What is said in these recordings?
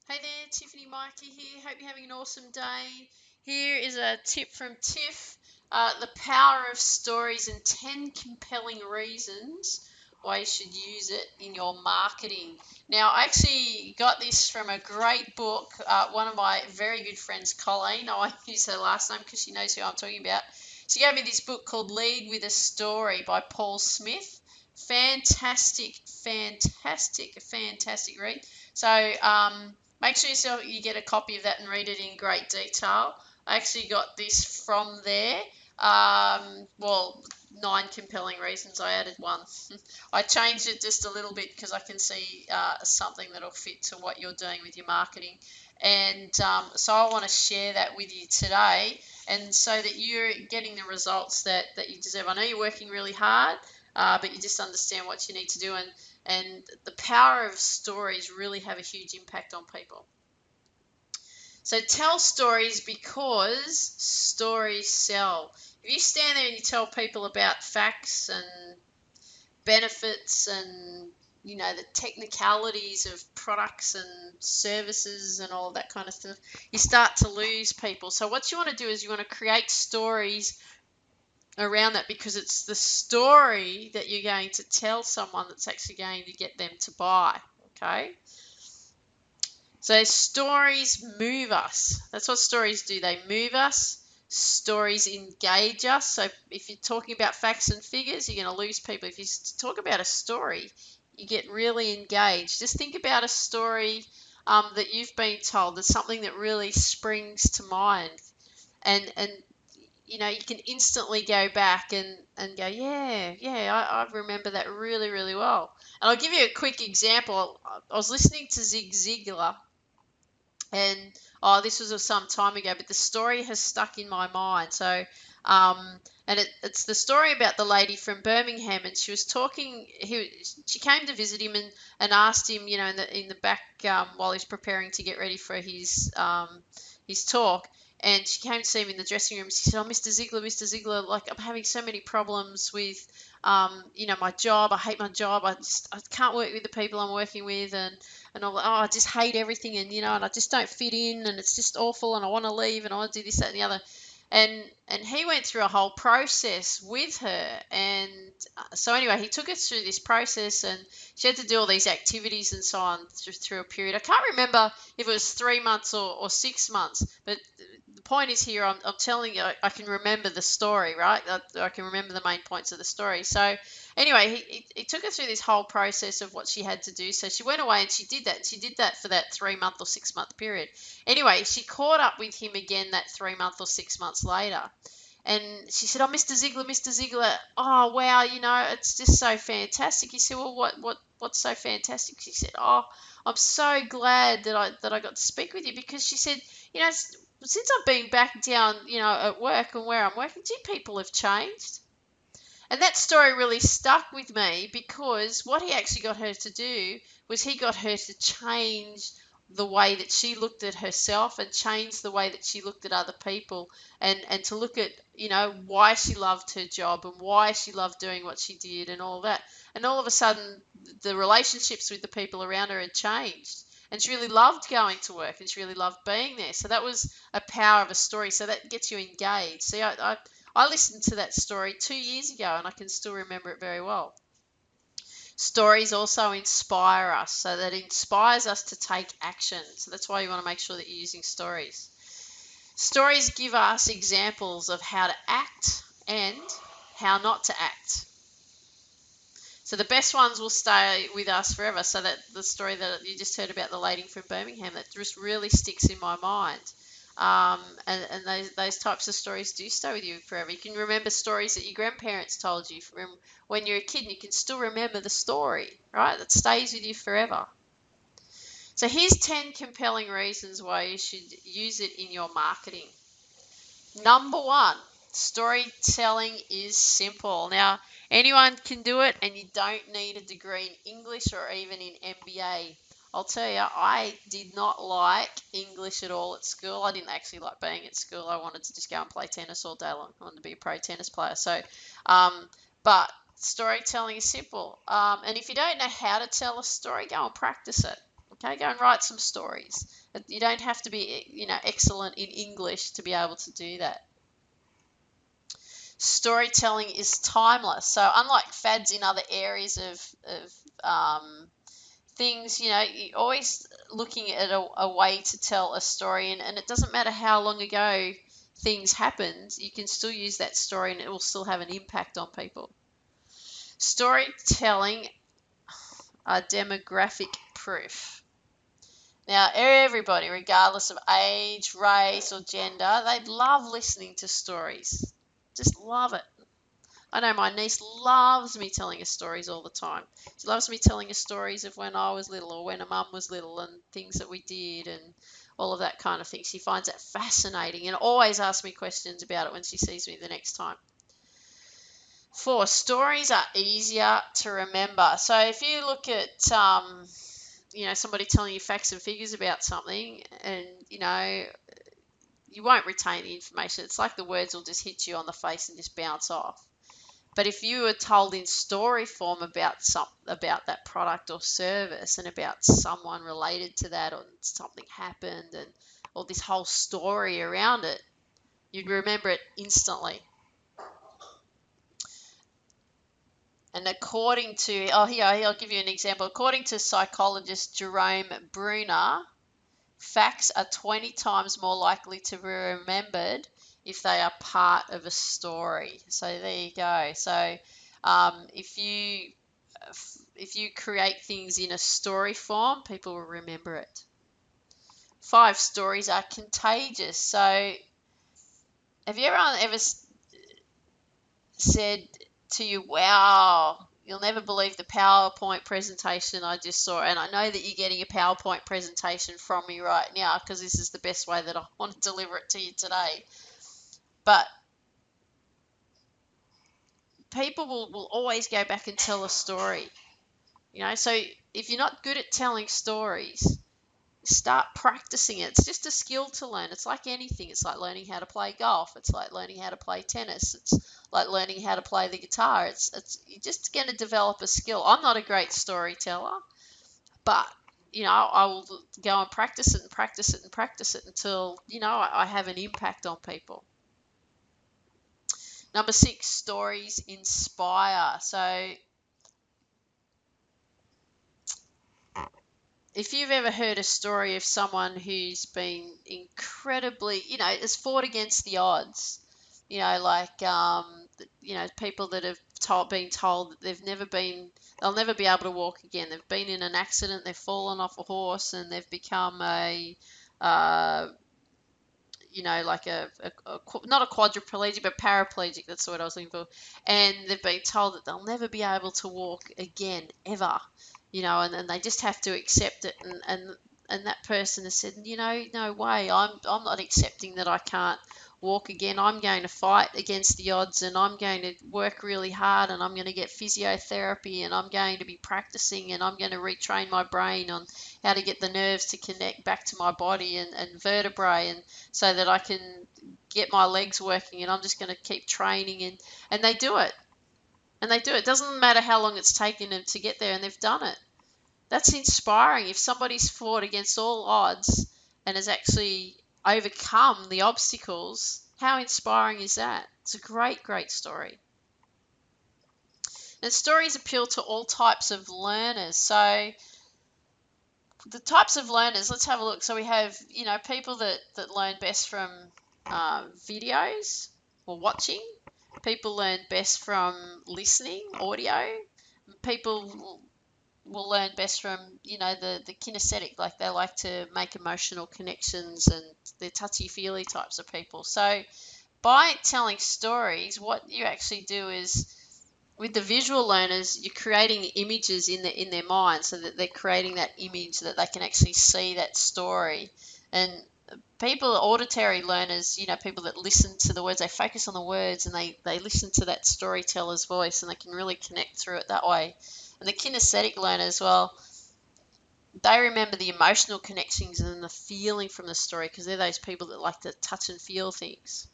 Hey there, Tiffany, Mika here. Hope you're having an awesome day. Here is a tip from Tiff. The power of stories and 10 compelling reasons why you should use it in your marketing. Now, I actually got this from a great book. One of my very good friends, Colleen, I won't use her last name because she knows who I'm talking about. She gave me this book called Lead with a Story by Paul Smith. Fantastic, fantastic, fantastic read. So, make sure you get a copy of that and read it in great detail. I actually got this from there. Well, 9 compelling reasons. I added one. I changed it just a little bit because I can see something that'll fit to what you're doing with your marketing. And so I want to share that with you today, and so that you're getting the results that you deserve. I know you're working really hard, but you just understand what you need to do, and the power of stories really have a huge impact on people. So tell stories because stories sell. If you stand there and you tell people about facts and benefits and the technicalities of products and services and all that kind of stuff, you start to lose people. So what you want to do is you want to create stories around that, because it's the story that you're going to tell someone that's actually going to get them to buy. Okay, so stories move us. That's what stories do. They move us. Stories engage us. So if you're talking about facts and figures, you're going to lose people. If you talk about a story, you get really engaged. Just think about a story that you've been told. There's something that really springs to mind, and you can instantly go back and go, yeah, I remember that really, really well. And I'll give you a quick example. I was listening to Zig Ziglar, and this was some time ago, but the story has stuck in my mind. So, and it's the story about the lady from Birmingham, and she was talking. She came to visit him and asked him, in the back, while he's preparing to get ready for his talk. And she came to see him in the dressing room. She said, "Oh, Mr. Ziegler, like I'm having so many problems with, my job. I hate my job. I can't work with the people I'm working with, and I'm like, oh, I just hate everything, and I just don't fit in, and it's just awful, and I want to leave, and I want to do this, that, and the other." And he went through a whole process with her, and so anyway, he took us through this process, and she had to do all these activities and so on through a period. I can't remember if it was 3 months or 6 months, but the point is here, I'm telling you, I can remember the story, right? I can remember the main points of the story. So anyway, he took her through this whole process of what she had to do. So she went away and she did that. And she did that for that 3 month or 6 month period. Anyway, she caught up with him again that 3 month or 6 months later. And she said, "Oh, Mr. Ziegler, oh wow, it's just so fantastic." He said, "Well, what's so fantastic?" She said, "Oh, I'm so glad that I got to speak with you, because," she said, "since I've been back down, at work and where I'm working, gee, people have changed." And that story really stuck with me, because what he actually got her to do was he got her to change the way that she looked at herself, and change the way that she looked at other people, and to look at, why she loved her job and why she loved doing what she did and all that. And all of a sudden, the relationships with the people around her had changed. And she really loved going to work, and she really loved being there. So that was a power of a story. So that gets you engaged. See, I listened to that story 2 years ago, and I can still remember it very well. Stories also inspire us, so that inspires us to take action. So that's why you want to make sure that you're using stories. Stories give us examples of how to act and how not to act. So the best ones will stay with us forever. So that the story that you just heard about the lady from Birmingham, that just really sticks in my mind. And those types of stories do stay with you forever. You can remember stories that your grandparents told you from when you're a kid, and you can still remember the story, right? That stays with you forever. So here's 10 compelling reasons why you should use it in your marketing. Number one, storytelling is simple. Now, anyone can do it, and you don't need a degree in English or even in MBA. I'll tell you, I did not like English at all at school. I didn't actually like being at school. I wanted to just go and play tennis all day long. I wanted to be a pro tennis player. But storytelling is simple. And if you don't know how to tell a story, go and practice it. Okay, go and write some stories. You don't have to be, excellent in English to be able to do that. Storytelling is timeless. So unlike fads in other areas of things, you're always looking at a way to tell a story, and it doesn't matter how long ago things happened, you can still use that story and it will still have an impact on people. Storytelling are demographic proof. Now, everybody, regardless of age, race, or gender, they love listening to stories. Just love it. I know my niece loves me telling her stories all the time. She loves me telling her stories of when I was little or when her mum was little and things that we did and all of that kind of thing. She finds that fascinating and always asks me questions about it when she sees me the next time. 4, stories are easier to remember. So if you look at somebody telling you facts and figures about something, and you won't retain the information. It's like the words will just hit you on the face and just bounce off. But if you were told in story form about that product or service and about someone related to that, or something happened and or this whole story around it, you'd remember it instantly. And according to, here, I'll give you an example. According to psychologist Jerome Bruner, facts are 20 times more likely to be remembered if they are part of a story. So there you go. So if you create things in a story form, people will remember it. 5, stories are contagious. So have you ever said to you, wow, you'll never believe the PowerPoint presentation I just saw? And I know that you're getting a PowerPoint presentation from me right now because this is the best way that I want to deliver it to you today. But people will always go back and tell a story. So if you're not good at telling stories, start practicing it. It's just a skill to learn. It's like anything. It's like learning how to play golf. It's like learning how to play tennis. It's like learning how to play the guitar. You're just going to develop a skill. I'm not a great storyteller, but I will go and practice it and practice it and practice it until I have an impact on people. Number 6, stories inspire. So if you've ever heard a story of someone who's been incredibly, has fought against the odds, like, people that have been told that they'll never be able to walk again. They've been in an accident, they've fallen off a horse, and they've become uh, like not a quadriplegic, but paraplegic. That's the word I was looking for. And they've been told that they'll never be able to walk again, ever. And they just have to accept it. And that person has said, no way. I'm not accepting that I can't walk again. I'm going to fight against the odds, and I'm going to work really hard, and I'm going to get physiotherapy, and I'm going to be practicing, and I'm going to retrain my brain on how to get the nerves to connect back to my body and vertebrae, and so that I can get my legs working, and I'm just going to keep training, and they do it. And they do it. It doesn't matter how long it's taken them to get there, and they've done it. That's inspiring. If somebody's fought against all odds and has actually overcome the obstacles, how inspiring is that? It's a great, great story. And stories appeal to all types of learners. So the types of learners, let's have a look. So we have, people that learn best from videos or watching. People learn best from listening, audio. People will learn best from, the kinesthetic, like they like to make emotional connections, and they're touchy-feely types of people. So by telling stories, what you actually do is, with the visual learners, you're creating images in their mind, so that they're creating that image that they can actually see that story. And people, auditory learners, people that listen to the words, they focus on the words, and they listen to that storyteller's voice, and they can really connect through it that way. And the kinesthetic learners, well, they remember the emotional connections and the feeling from the story, because they're those people that like to touch and feel things.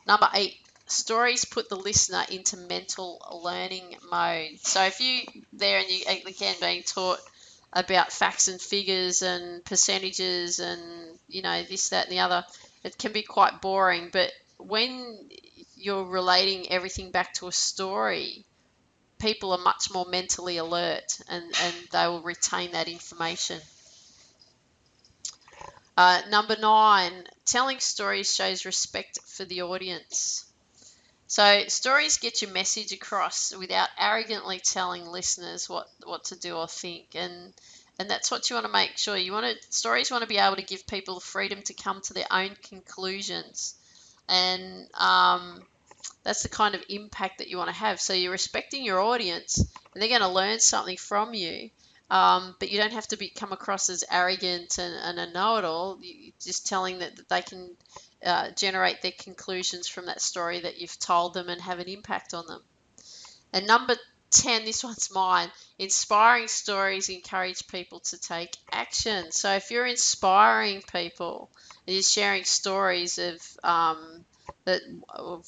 Number 8, stories put the listener into mental learning mode. So if you there and you again being taught about facts and figures and percentages and this, that, and the other. It can be quite boring, but when you're relating everything back to a story, people are much more mentally alert, and they will retain that information. Number 9, telling stories shows respect for the audience. So stories get your message across without arrogantly telling listeners what to do or think, and that's what you want to make sure. Stories want to be able to give people the freedom to come to their own conclusions, and that's the kind of impact that you want to have. So you're respecting your audience, and they're going to learn something from you. But you don't have to come across as arrogant and a know-it-all. You're just telling that they can generate their conclusions from that story that you've told them and have an impact on them. And number 10, this one's mine. Inspiring stories encourage people to take action. So if you're inspiring people and you're sharing stories of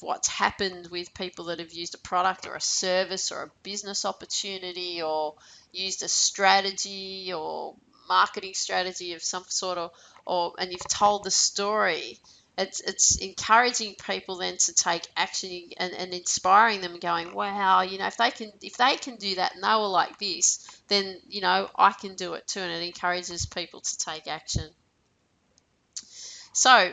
what's happened with people that have used a product or a service or a business opportunity or used a strategy or marketing strategy of some sort, and you've told the story, it's encouraging people then to take action, and inspiring them, going, wow, if they can do that and they were like this, then I can do it too, and it encourages people to take action. So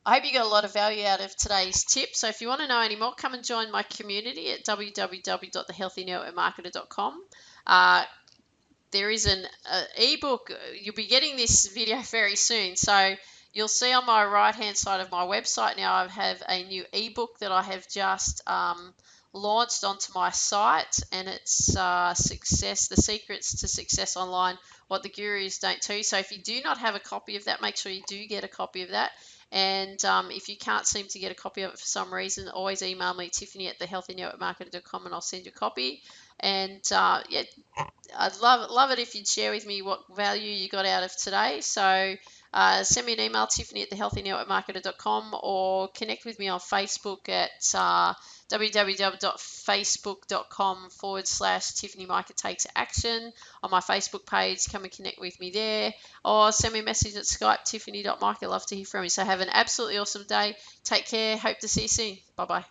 I hope you got a lot of value out of today's tip. So if you want to know any more, come and join my community at www.thehealthynetworkmarketer.com. There is an ebook. You'll be getting this video very soon. So you'll see on my right hand side of my website now, I have a new ebook that I have just launched onto my site, and it's Success, the Secrets to Success Online, What the Gurus Don't Tell You. So if you do not have a copy of that, make sure you do get a copy of that. And if you can't seem to get a copy of it for some reason, always email me, Tiffany at thehealthynetworkmarketer.com, and I'll send you a copy. And yeah, I'd love it if you'd share with me what value you got out of today. So send me an email, Tiffany at thehealthynetworkmarketer.com, or connect with me on Facebook at www.facebook.com/Tiffany Mika Takes Action. On my Facebook page, come and connect with me there, or send me a message at Skype, tiffany.mika. Love to hear from you. So have an absolutely awesome day. Take care. Hope to see you soon. Bye-bye.